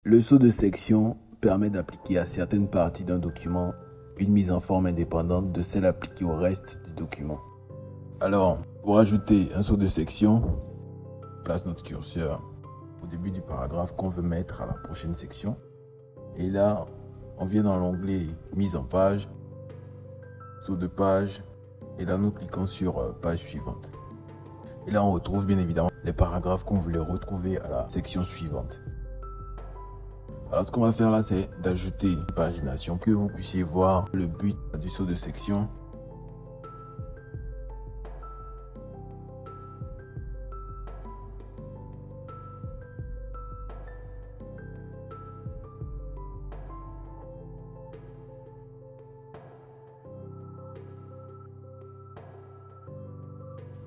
Le saut de section permet d'appliquer à certaines parties d'un document une mise en forme indépendante de celle appliquée au reste du document. Alors, pour ajouter un saut de section, on place notre curseur au début du paragraphe qu'on veut mettre à la prochaine section. Et là, on vient dans l'onglet mise en page, saut de page, et là nous cliquons sur page suivante. Et là on retrouve bien évidemment les paragraphes qu'on voulait retrouver à la section suivante. Alors ce qu'on va faire là, c'est d'ajouter une pagination, que vous puissiez voir le but du saut de section.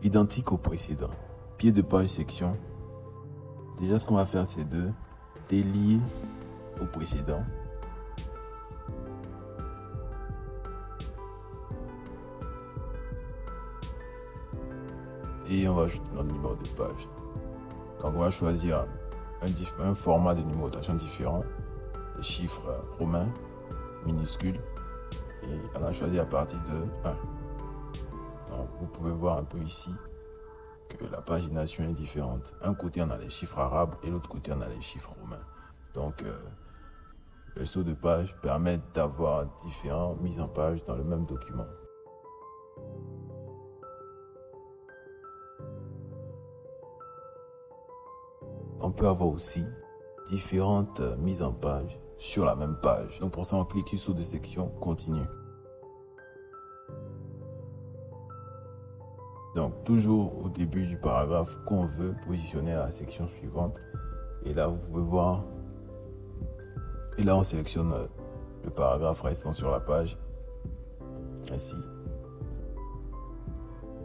Identique au précédent. Pied de page section. Déjà ce qu'on va faire, c'est de délier au précédent. Et on va ajouter notre numéro de page. Donc on va choisir un format de numérotation différent. Les chiffres romains, minuscules. Et on a choisi à partir de 1. Donc vous pouvez voir un peu ici que la pagination est différente. Un côté on a les chiffres arabes et l'autre côté on a les chiffres romains. Donc le saut de page permet d'avoir différentes mises en page dans le même document. On peut avoir aussi différentes mises en page sur la même page. Donc pour ça on clique sur saut de section, continue. Donc toujours au début du paragraphe qu'on veut positionner à la section suivante. Et là vous pouvez voir. Et là on sélectionne le paragraphe restant sur la page. Ainsi.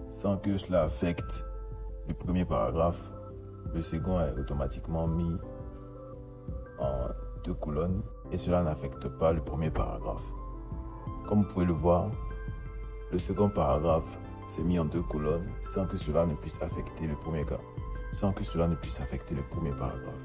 Sans que cela affecte le premier paragraphe. Le second est automatiquement mis en 2 colonnes. Et cela n'affecte pas le premier paragraphe. Comme vous pouvez le voir, le second paragraphe c'est mis en 2 colonnes sans que cela ne puisse affecter le premier paragraphe.